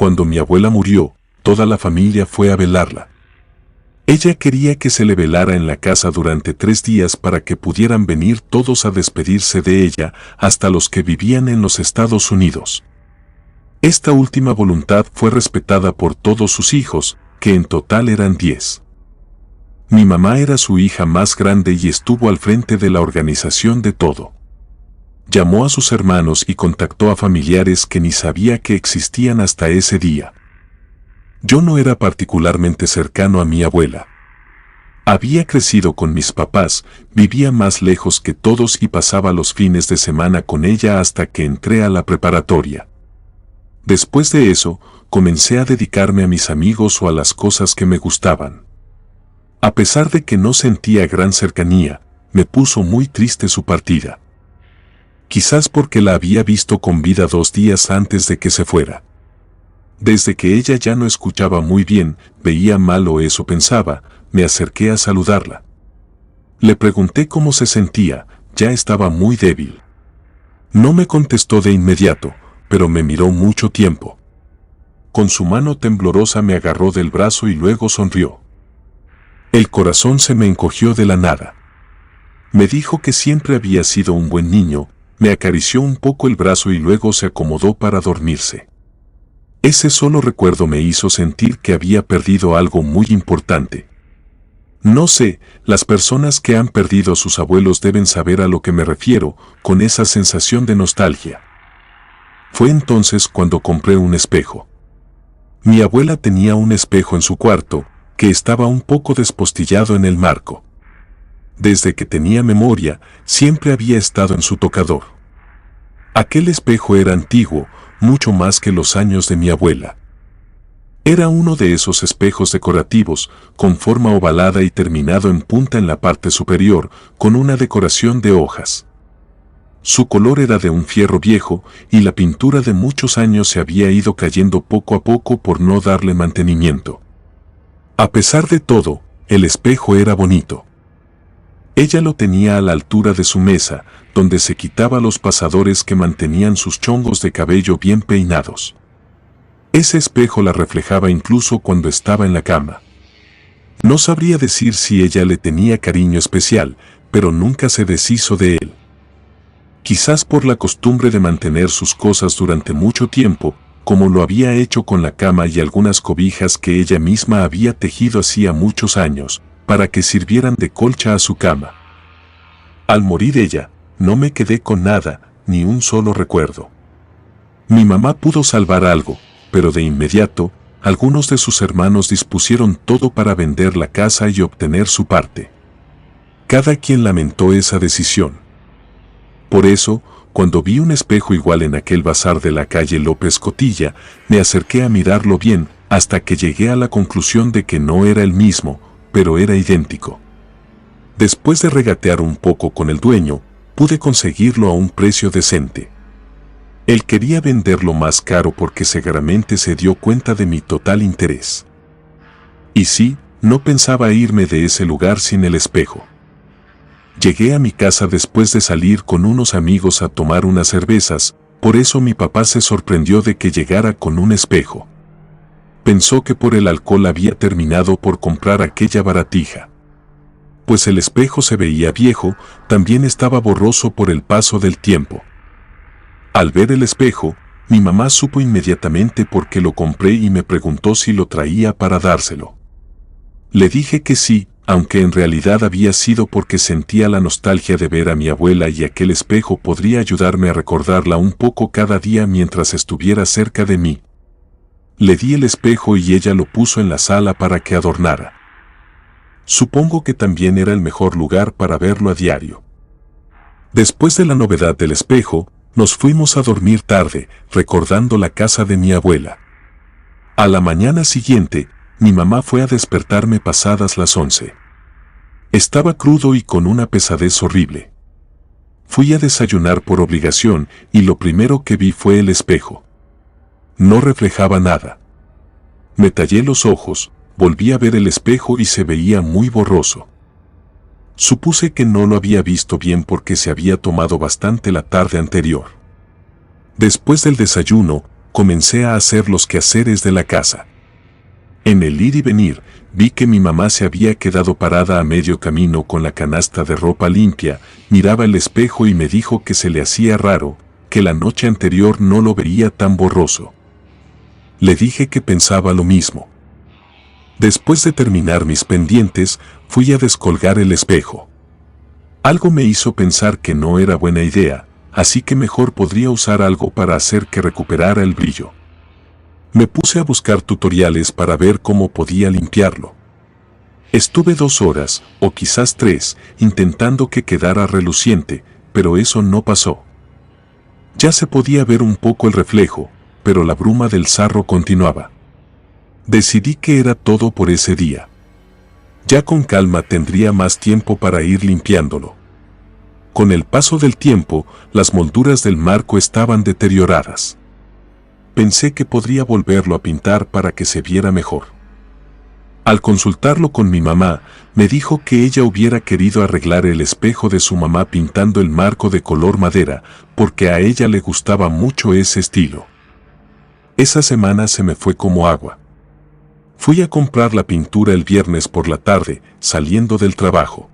Cuando mi abuela murió, toda la familia fue a velarla. Ella quería que se le velara en la casa durante 3 días para que pudieran venir todos a despedirse de ella, hasta los que vivían en los Estados Unidos. Esta última voluntad fue respetada por todos sus hijos, que en total eran 10. Mi mamá era su hija más grande y estuvo al frente de la organización de todo. Llamó a sus hermanos y contactó a familiares que ni sabía que existían hasta ese día. Yo no era particularmente cercano a mi abuela. Había crecido con mis papás, vivía más lejos que todos y pasaba los fines de semana con ella hasta que entré a la preparatoria. Después de eso, comencé a dedicarme a mis amigos o a las cosas que me gustaban. A pesar de que no sentía gran cercanía, me puso muy triste su partida. Quizás porque la había visto con vida 2 días antes de que se fuera. Desde que ella ya no escuchaba muy bien, veía mal o eso pensaba, me acerqué a saludarla. Le pregunté cómo se sentía, ya estaba muy débil. No me contestó de inmediato, pero me miró mucho tiempo. Con su mano temblorosa me agarró del brazo y luego sonrió. El corazón se me encogió de la nada. Me dijo que siempre había sido un buen niño, me acarició un poco el brazo y luego se acomodó para dormirse. Ese solo recuerdo me hizo sentir que había perdido algo muy importante. No sé, las personas que han perdido a sus abuelos deben saber a lo que me refiero, con esa sensación de nostalgia. Fue entonces cuando compré un espejo. Mi abuela tenía un espejo en su cuarto, que estaba un poco despostillado en el marco. Desde que tenía memoria, siempre había estado en su tocador. Aquel espejo era antiguo, mucho más que los años de mi abuela. Era uno de esos espejos decorativos, con forma ovalada y terminado en punta en la parte superior, con una decoración de hojas. Su color era de un fierro viejo, y la pintura de muchos años se había ido cayendo poco a poco por no darle mantenimiento. A pesar de todo, el espejo era bonito. Ella lo tenía a la altura de su mesa, donde se quitaba los pasadores que mantenían sus chongos de cabello bien peinados. Ese espejo la reflejaba incluso cuando estaba en la cama. No sabría decir si ella le tenía cariño especial, pero nunca se deshizo de él. Quizás por la costumbre de mantener sus cosas durante mucho tiempo, como lo había hecho con la cama y algunas cobijas que ella misma había tejido hacía muchos años, para que sirvieran de colcha a su cama. Al morir ella, no me quedé con nada, ni un solo recuerdo. Mi mamá pudo salvar algo, pero de inmediato, algunos de sus hermanos dispusieron todo para vender la casa y obtener su parte. Cada quien lamentó esa decisión. Por eso, cuando vi un espejo igual en aquel bazar de la calle López Cotilla, me acerqué a mirarlo bien, hasta que llegué a la conclusión de que no era el mismo, pero era idéntico. Después de regatear un poco con el dueño, pude conseguirlo a un precio decente. Él quería venderlo más caro porque seguramente se dio cuenta de mi total interés. Y sí, no pensaba irme de ese lugar sin el espejo. Llegué a mi casa después de salir con unos amigos a tomar unas cervezas, por eso mi papá se sorprendió de que llegara con un espejo. Pensó que por el alcohol había terminado por comprar aquella baratija. Pues el espejo se veía viejo, también estaba borroso por el paso del tiempo. Al ver el espejo, mi mamá supo inmediatamente por qué lo compré y me preguntó si lo traía para dárselo. Le dije que sí, aunque en realidad había sido porque sentía la nostalgia de ver a mi abuela y aquel espejo podría ayudarme a recordarla un poco cada día mientras estuviera cerca de mí. Le di el espejo y ella lo puso en la sala para que adornara. Supongo que también era el mejor lugar para verlo a diario. Después de la novedad del espejo, nos fuimos a dormir tarde, recordando la casa de mi abuela. A la mañana siguiente, mi mamá fue a despertarme pasadas las 11. Estaba crudo y con una pesadez horrible. Fui a desayunar por obligación y lo primero que vi fue el espejo. No reflejaba nada. Me tallé los ojos, volví a ver el espejo y se veía muy borroso. Supuse que no lo había visto bien porque se había tomado bastante la tarde anterior. Después del desayuno, comencé a hacer los quehaceres de la casa. En el ir y venir, vi que mi mamá se había quedado parada a medio camino con la canasta de ropa limpia, miraba el espejo y me dijo que se le hacía raro, que la noche anterior no lo veía tan borroso. Le dije que pensaba lo mismo. Después de terminar mis pendientes, fui a descolgar el espejo. Algo me hizo pensar que no era buena idea, así que mejor podría usar algo para hacer que recuperara el brillo. Me puse a buscar tutoriales para ver cómo podía limpiarlo. Estuve 2 horas, o quizás 3, intentando que quedara reluciente, pero eso no pasó. Ya se podía ver un poco el reflejo, pero la bruma del sarro continuaba. Decidí que era todo por ese día. Ya con calma tendría más tiempo para ir limpiándolo. Con el paso del tiempo, las molduras del marco estaban deterioradas. Pensé que podría volverlo a pintar para que se viera mejor. Al consultarlo con mi mamá, me dijo que ella hubiera querido arreglar el espejo de su mamá pintando el marco de color madera, porque a ella le gustaba mucho ese estilo. Esa semana se me fue como agua. Fui a comprar la pintura el viernes por la tarde, saliendo del trabajo.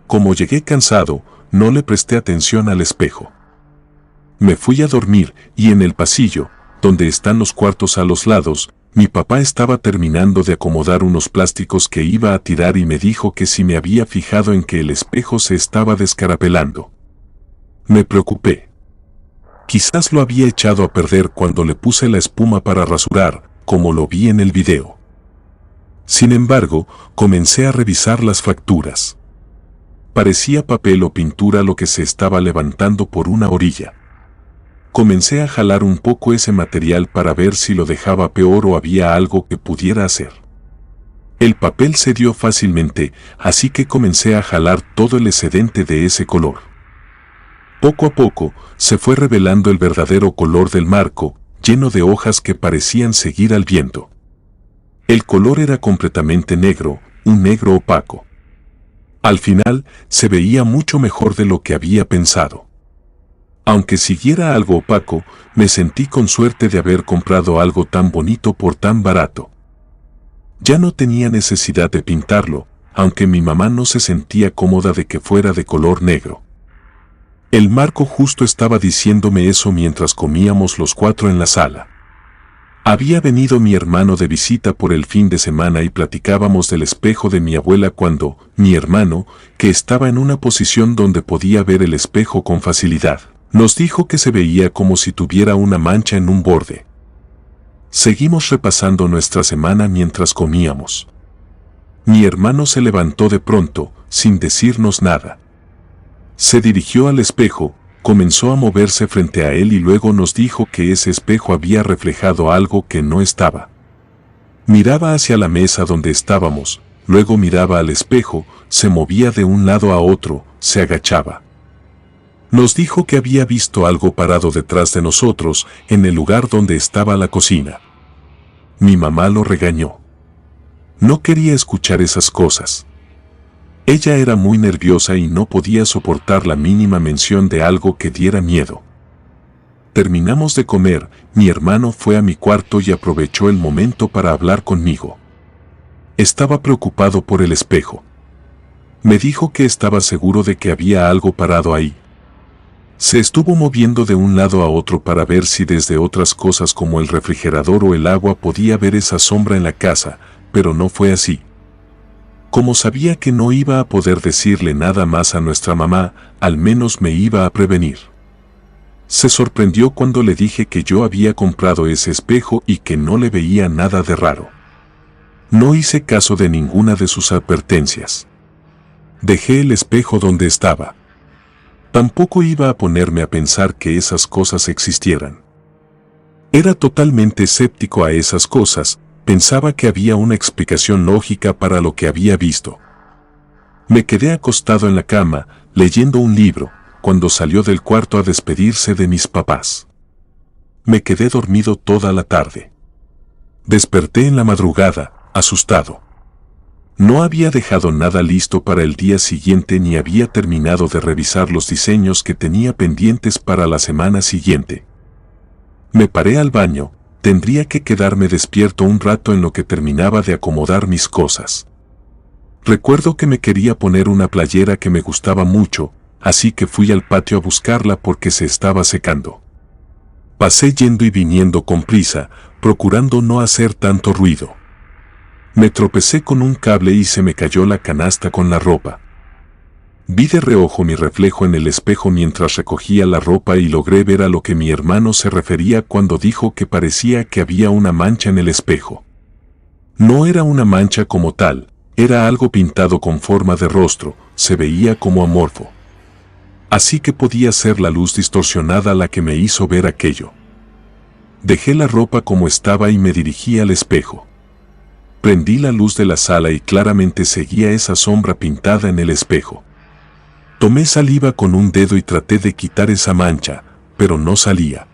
Como llegué cansado, no le presté atención al espejo. Me fui a dormir y en el pasillo, donde están los cuartos a los lados, mi papá estaba terminando de acomodar unos plásticos que iba a tirar y me dijo que si me había fijado en que el espejo se estaba descarapelando. Me preocupé. Quizás lo había echado a perder cuando le puse la espuma para rasurar, como lo vi en el video. Sin embargo, comencé a revisar las fracturas. Parecía papel o pintura lo que se estaba levantando por una orilla. Comencé a jalar un poco ese material para ver si lo dejaba peor o había algo que pudiera hacer. El papel cedió fácilmente, así que comencé a jalar todo el excedente de ese color. Poco a poco, se fue revelando el verdadero color del marco, lleno de hojas que parecían seguir al viento. El color era completamente negro, un negro opaco. Al final, se veía mucho mejor de lo que había pensado. Aunque siguiera algo opaco, me sentí con suerte de haber comprado algo tan bonito por tan barato. Ya no tenía necesidad de pintarlo, aunque mi mamá no se sentía cómoda de que fuera de color negro. El marco justo estaba diciéndome eso mientras comíamos los 4 en la sala. Había venido mi hermano de visita por el fin de semana y platicábamos del espejo de mi abuela cuando mi hermano, que estaba en una posición donde podía ver el espejo con facilidad, nos dijo que se veía como si tuviera una mancha en un borde. Seguimos repasando nuestra semana mientras comíamos. Mi hermano se levantó de pronto, sin decirnos nada. Se dirigió al espejo, comenzó a moverse frente a él y luego nos dijo que ese espejo había reflejado algo que no estaba. Miraba hacia la mesa donde estábamos, luego miraba al espejo, se movía de un lado a otro, se agachaba. Nos dijo que había visto algo parado detrás de nosotros, en el lugar donde estaba la cocina. Mi mamá lo regañó. No quería escuchar esas cosas. Ella era muy nerviosa y no podía soportar la mínima mención de algo que diera miedo. Terminamos de comer, mi hermano fue a mi cuarto y aprovechó el momento para hablar conmigo. Estaba preocupado por el espejo. Me dijo que estaba seguro de que había algo parado ahí. Se estuvo moviendo de un lado a otro para ver si desde otras cosas como el refrigerador o el agua podía ver esa sombra en la casa, pero no fue así. Como sabía que no iba a poder decirle nada más a nuestra mamá, al menos me iba a prevenir. Se sorprendió cuando le dije que yo había comprado ese espejo y que no le veía nada de raro. No hice caso de ninguna de sus advertencias. Dejé el espejo donde estaba. Tampoco iba a ponerme a pensar que esas cosas existieran. Era totalmente escéptico a esas cosas, pensaba que había una explicación lógica para lo que había visto. Me quedé acostado en la cama, leyendo un libro, cuando salió del cuarto a despedirse de mis papás. Me quedé dormido toda la tarde. Desperté en la madrugada, asustado. No había dejado nada listo para el día siguiente ni había terminado de revisar los diseños que tenía pendientes para la semana siguiente. Me paré al baño, tendría que quedarme despierto un rato en lo que terminaba de acomodar mis cosas. Recuerdo que me quería poner una playera que me gustaba mucho, así que fui al patio a buscarla porque se estaba secando. Pasé yendo y viniendo con prisa, procurando no hacer tanto ruido. Me tropecé con un cable y se me cayó la canasta con la ropa. Vi de reojo mi reflejo en el espejo mientras recogía la ropa y logré ver a lo que mi hermano se refería cuando dijo que parecía que había una mancha en el espejo. No era una mancha como tal, era algo pintado con forma de rostro, se veía como amorfo. Así que podía ser la luz distorsionada la que me hizo ver aquello. Dejé la ropa como estaba y me dirigí al espejo. Prendí la luz de la sala y claramente seguía esa sombra pintada en el espejo. Tomé saliva con un dedo y traté de quitar esa mancha, pero no salía.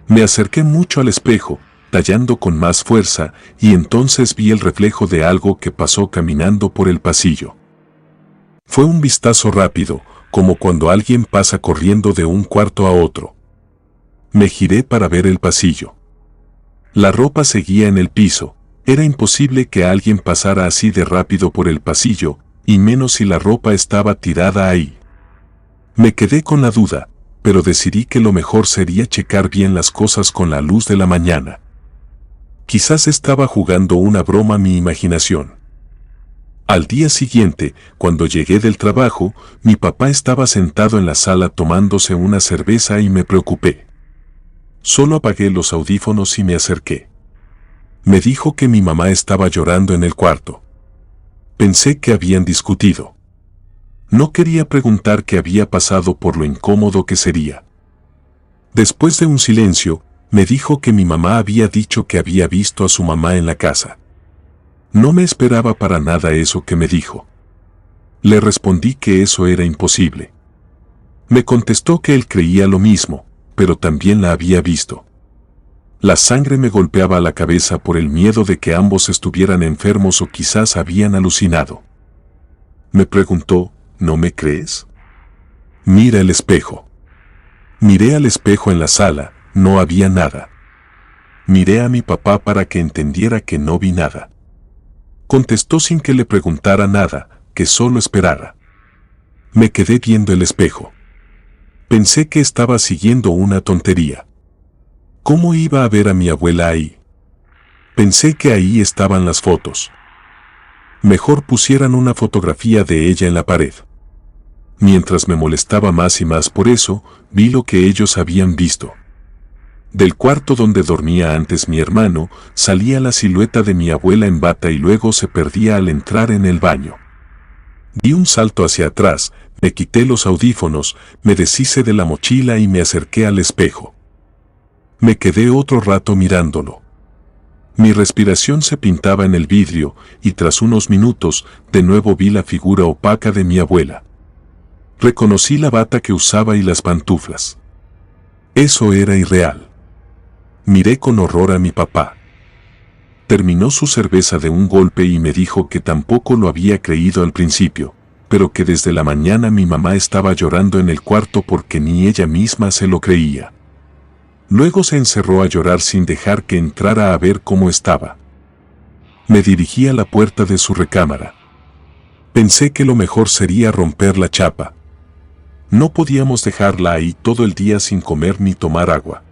Me acerqué mucho al espejo, tallando con más fuerza, y entonces vi el reflejo de algo que pasó caminando por el pasillo. Fue un vistazo rápido, como cuando alguien pasa corriendo de un cuarto a otro. Me giré para ver el pasillo. La ropa seguía en el piso, era imposible que alguien pasara así de rápido por el pasillo, y menos si la ropa estaba tirada ahí. Me quedé con la duda, pero decidí que lo mejor sería checar bien las cosas con la luz de la mañana. Quizás estaba jugando una broma mi imaginación. Al día siguiente, cuando llegué del trabajo, mi papá estaba sentado en la sala tomándose una cerveza y me preocupé. Solo apagué los audífonos y me acerqué. Me dijo que mi mamá estaba llorando en el cuarto. Pensé que habían discutido. No quería preguntar qué había pasado por lo incómodo que sería. Después de un silencio, me dijo que mi mamá había dicho que había visto a su mamá en la casa. No me esperaba para nada eso que me dijo. Le respondí que eso era imposible. Me contestó que él creía lo mismo, pero también la había visto. La sangre me golpeaba la cabeza por el miedo de que ambos estuvieran enfermos o quizás habían alucinado. Me preguntó, ¿no me crees? Mira el espejo. Miré al espejo en la sala, no había nada. Miré a mi papá para que entendiera que no vi nada. Contestó sin que le preguntara nada, que solo esperara. Me quedé viendo el espejo. Pensé que estaba siguiendo una tontería. ¿Cómo iba a ver a mi abuela ahí? Pensé que ahí estaban las fotos. Mejor pusieran una fotografía de ella en la pared. Mientras me molestaba más y más por eso, vi lo que ellos habían visto. Del cuarto donde dormía antes mi hermano, salía la silueta de mi abuela en bata y luego se perdía al entrar en el baño. Di un salto hacia atrás, me quité los audífonos, me deshice de la mochila y me acerqué al espejo. Me quedé otro rato mirándolo. Mi respiración se pintaba en el vidrio, y tras unos minutos, de nuevo vi la figura opaca de mi abuela. Reconocí la bata que usaba y las pantuflas. Eso era irreal. Miré con horror a mi papá. Terminó su cerveza de un golpe y me dijo que tampoco lo había creído al principio, pero que desde la mañana mi mamá estaba llorando en el cuarto porque ni ella misma se lo creía. Luego se encerró a llorar sin dejar que entrara a ver cómo estaba. Me dirigí a la puerta de su recámara. Pensé que lo mejor sería romper la chapa. No podíamos dejarla ahí todo el día sin comer ni tomar agua.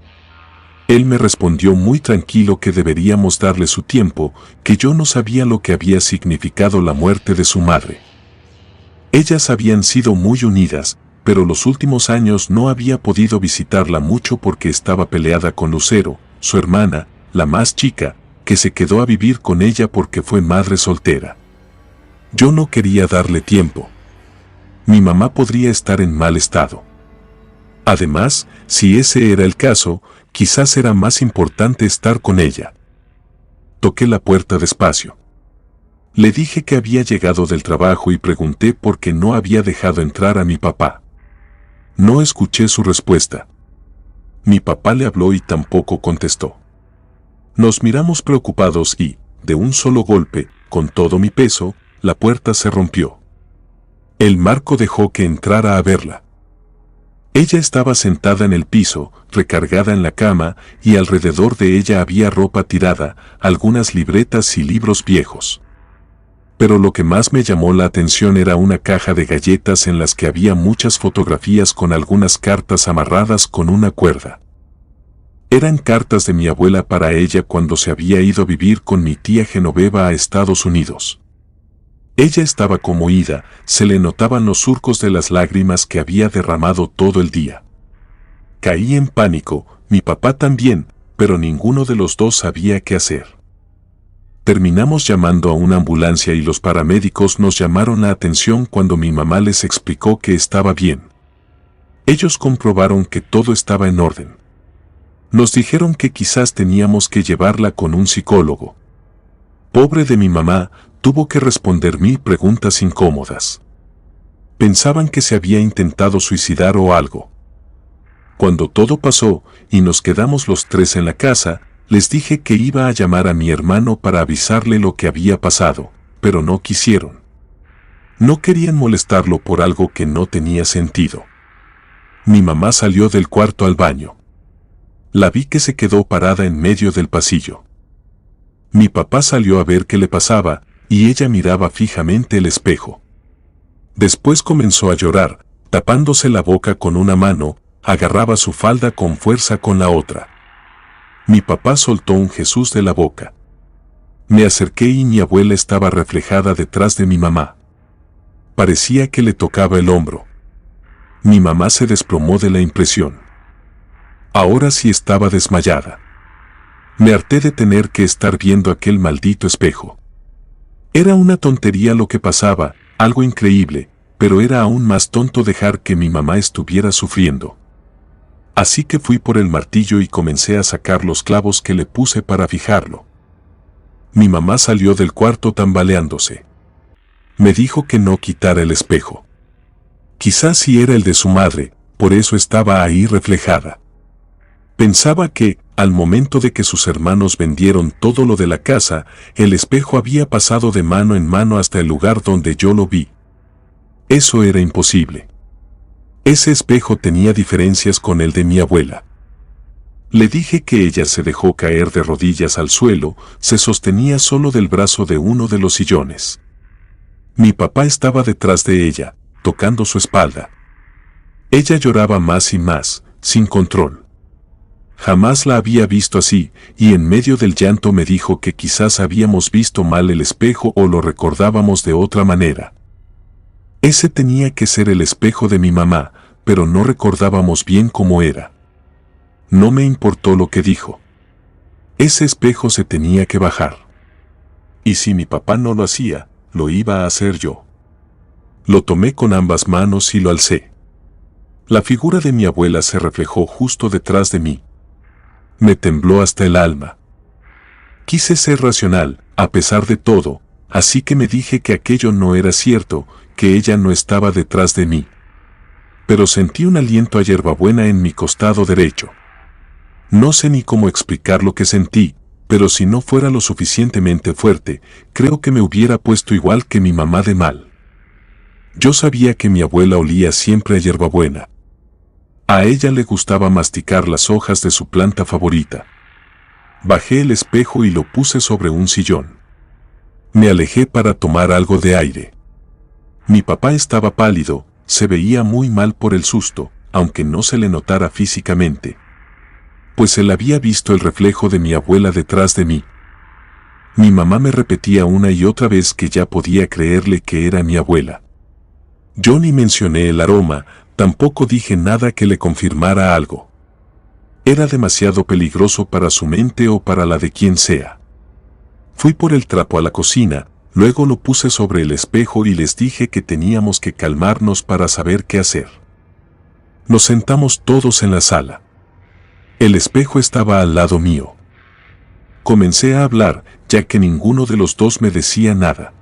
Él me respondió muy tranquilo que deberíamos darle su tiempo, que yo no sabía lo que había significado la muerte de su madre. Ellas habían sido muy unidas, pero los últimos años no había podido visitarla mucho porque estaba peleada con Lucero, su hermana, la más chica, que se quedó a vivir con ella porque fue madre soltera. Yo no quería darle tiempo. Mi mamá podría estar en mal estado. Además, si ese era el caso, quizás era más importante estar con ella. Toqué la puerta despacio. Le dije que había llegado del trabajo y pregunté por qué no había dejado entrar a mi papá. No escuché su respuesta. Mi papá le habló y tampoco contestó. Nos miramos preocupados y, de un solo golpe, con todo mi peso, la puerta se rompió. El marco dejó que entrara a verla. Ella estaba sentada en el piso, recargada en la cama, y alrededor de ella había ropa tirada, algunas libretas y libros viejos. Pero lo que más me llamó la atención era una caja de galletas en las que había muchas fotografías con algunas cartas amarradas con una cuerda. Eran cartas de mi abuela para ella cuando se había ido a vivir con mi tía Genoveva a Estados Unidos. Ella estaba conmovida, se le notaban los surcos de las lágrimas que había derramado todo el día. Caí en pánico, mi papá también, pero ninguno de los dos sabía qué hacer. Terminamos llamando a una ambulancia y los paramédicos nos llamaron la atención cuando mi mamá les explicó que estaba bien. Ellos comprobaron que todo estaba en orden. Nos dijeron que quizás teníamos que llevarla con un psicólogo. Pobre de mi mamá, tuvo que responder 1000 preguntas incómodas. Pensaban que se había intentado suicidar o algo. Cuando todo pasó y nos quedamos los tres en la casa, les dije que iba a llamar a mi hermano para avisarle lo que había pasado, pero no quisieron. No querían molestarlo por algo que no tenía sentido. Mi mamá salió del cuarto al baño. La vi que se quedó parada en medio del pasillo. Mi papá salió a ver qué le pasaba, y ella miraba fijamente el espejo. Después comenzó a llorar, tapándose la boca con una mano, agarraba su falda con fuerza con la otra. Mi papá soltó un Jesús de la boca. Me acerqué y mi abuela estaba reflejada detrás de mi mamá. Parecía que le tocaba el hombro. Mi mamá se desplomó de la impresión. Ahora sí estaba desmayada. Me harté de tener que estar viendo aquel maldito espejo. Era una tontería lo que pasaba, algo increíble, pero era aún más tonto dejar que mi mamá estuviera sufriendo. Así que fui por el martillo y comencé a sacar los clavos que le puse para fijarlo. Mi mamá salió del cuarto tambaleándose. Me dijo que no quitara el espejo. Quizás sí era el de su madre, por eso estaba ahí reflejada. Pensaba que, al momento de que sus hermanos vendieron todo lo de la casa, el espejo había pasado de mano en mano hasta el lugar donde yo lo vi. Eso era imposible. Ese espejo tenía diferencias con el de mi abuela. Le dije que ella se dejó caer de rodillas al suelo, se sostenía solo del brazo de uno de los sillones. Mi papá estaba detrás de ella, tocando su espalda. Ella lloraba más y más, sin control. Jamás la había visto así, y en medio del llanto me dijo que quizás habíamos visto mal el espejo o lo recordábamos de otra manera. Ese tenía que ser el espejo de mi mamá, pero no recordábamos bien cómo era. No me importó lo que dijo. Ese espejo se tenía que bajar. Y si mi papá no lo hacía, lo iba a hacer yo. Lo tomé con ambas manos y lo alcé. La figura de mi abuela se reflejó justo detrás de mí. Me tembló hasta el alma. Quise ser racional, a pesar de todo, así que me dije que aquello no era cierto, que ella no estaba detrás de mí. Pero sentí un aliento a hierbabuena en mi costado derecho. No sé ni cómo explicar lo que sentí, pero si no fuera lo suficientemente fuerte, creo que me hubiera puesto igual que mi mamá de mal. Yo sabía que mi abuela olía siempre a hierbabuena. A ella le gustaba masticar las hojas de su planta favorita. Bajé el espejo y lo puse sobre un sillón. Me alejé para tomar algo de aire. Mi papá estaba pálido, se veía muy mal por el susto, aunque no se le notara físicamente. Pues él había visto el reflejo de mi abuela detrás de mí. Mi mamá me repetía una y otra vez que ya podía creerle que era mi abuela. Yo ni mencioné el aroma, tampoco dije nada que le confirmara algo. Era demasiado peligroso para su mente o para la de quien sea. Fui por el trapo a la cocina, luego lo puse sobre el espejo y les dije que teníamos que calmarnos para saber qué hacer. Nos sentamos todos en la sala. El espejo estaba al lado mío. Comencé a hablar, ya que ninguno de los dos me decía nada.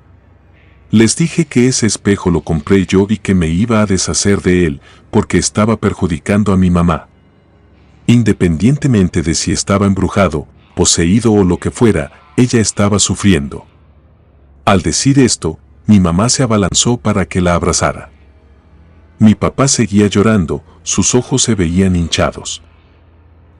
Les dije que ese espejo lo compré yo y que me iba a deshacer de él, porque estaba perjudicando a mi mamá. Independientemente de si estaba embrujado, poseído o lo que fuera, ella estaba sufriendo. Al decir esto, mi mamá se abalanzó para que la abrazara. Mi papá seguía llorando, sus ojos se veían hinchados.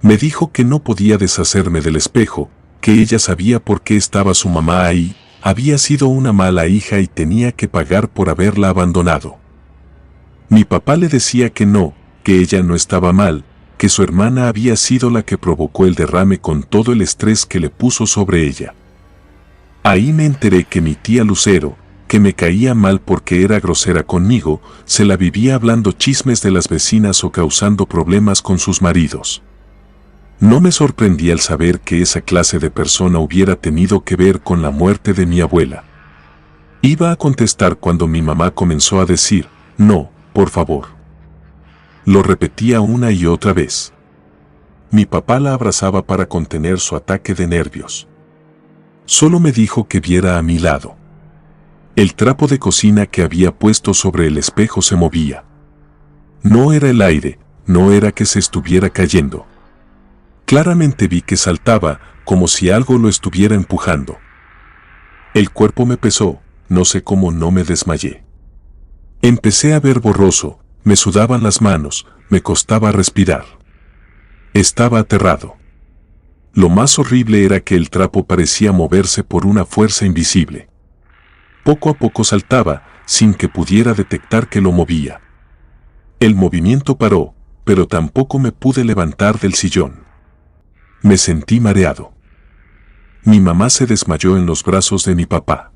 Me dijo que no podía deshacerme del espejo, que ella sabía por qué estaba su mamá ahí, había sido una mala hija y tenía que pagar por haberla abandonado. Mi papá le decía que no, que ella no estaba mal, que su hermana había sido la que provocó el derrame con todo el estrés que le puso sobre ella. Ahí me enteré que mi tía Lucero, que me caía mal porque era grosera conmigo, se la vivía hablando chismes de las vecinas o causando problemas con sus maridos. No me sorprendía al saber que esa clase de persona hubiera tenido que ver con la muerte de mi abuela. Iba a contestar cuando mi mamá comenzó a decir, no, por favor. Lo repetía una y otra vez. Mi papá la abrazaba para contener su ataque de nervios. Solo me dijo que viera a mi lado. El trapo de cocina que había puesto sobre el espejo se movía. No era el aire, no era que se estuviera cayendo. Claramente vi que saltaba, como si algo lo estuviera empujando. El cuerpo me pesó, no sé cómo no me desmayé. Empecé a ver borroso, me sudaban las manos, me costaba respirar. Estaba aterrado. Lo más horrible era que el trapo parecía moverse por una fuerza invisible. Poco a poco saltaba, sin que pudiera detectar que lo movía. El movimiento paró, pero tampoco me pude levantar del sillón. Me sentí mareado. Mi mamá se desmayó en los brazos de mi papá.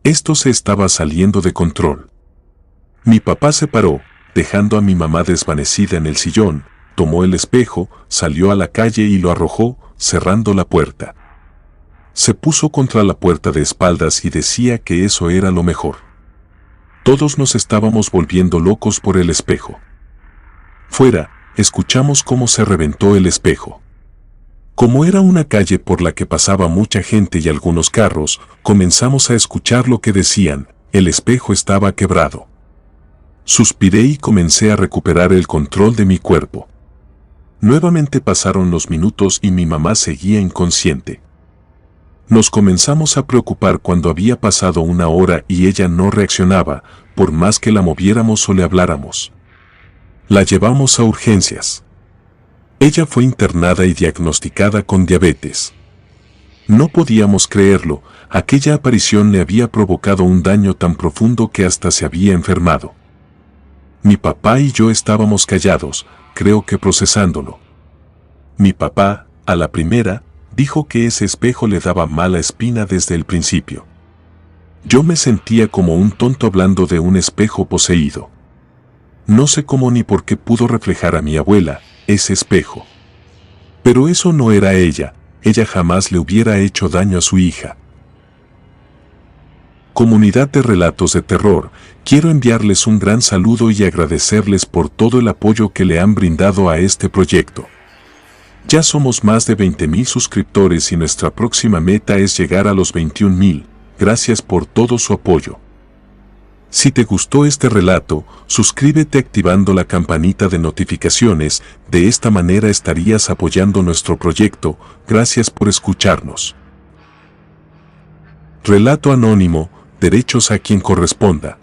Esto se estaba saliendo de control. Mi papá se paró, dejando a mi mamá desvanecida en el sillón, tomó el espejo, salió a la calle y lo arrojó, cerrando la puerta. Se puso contra la puerta de espaldas y decía que eso era lo mejor. Todos nos estábamos volviendo locos por el espejo. Fuera, escuchamos cómo se reventó el espejo. Como era una calle por la que pasaba mucha gente y algunos carros, comenzamos a escuchar lo que decían, el espejo estaba quebrado. Suspiré y comencé a recuperar el control de mi cuerpo. Nuevamente pasaron los minutos y mi mamá seguía inconsciente. Nos comenzamos a preocupar cuando había pasado una hora y ella no reaccionaba, por más que la moviéramos o le habláramos. La llevamos a urgencias. Ella fue internada y diagnosticada con diabetes. No podíamos creerlo, aquella aparición le había provocado un daño tan profundo que hasta se había enfermado. Mi papá y yo estábamos callados, creo que procesándolo. Mi papá, a la primera, dijo que ese espejo le daba mala espina desde el principio. Yo me sentía como un tonto hablando de un espejo poseído. No sé cómo ni por qué pudo reflejar a mi abuela, ese espejo. Pero eso no era ella jamás le hubiera hecho daño a su hija. Comunidad de Relatos de Terror, quiero enviarles un gran saludo y agradecerles por todo el apoyo que le han brindado a este proyecto. Ya somos más de 20,000 suscriptores y nuestra próxima meta es llegar a los 21,000. Gracias por todo su apoyo. Si te gustó este relato, suscríbete activando la campanita de notificaciones, de esta manera estarías apoyando nuestro proyecto. Gracias por escucharnos. Relato anónimo, derechos a quien corresponda.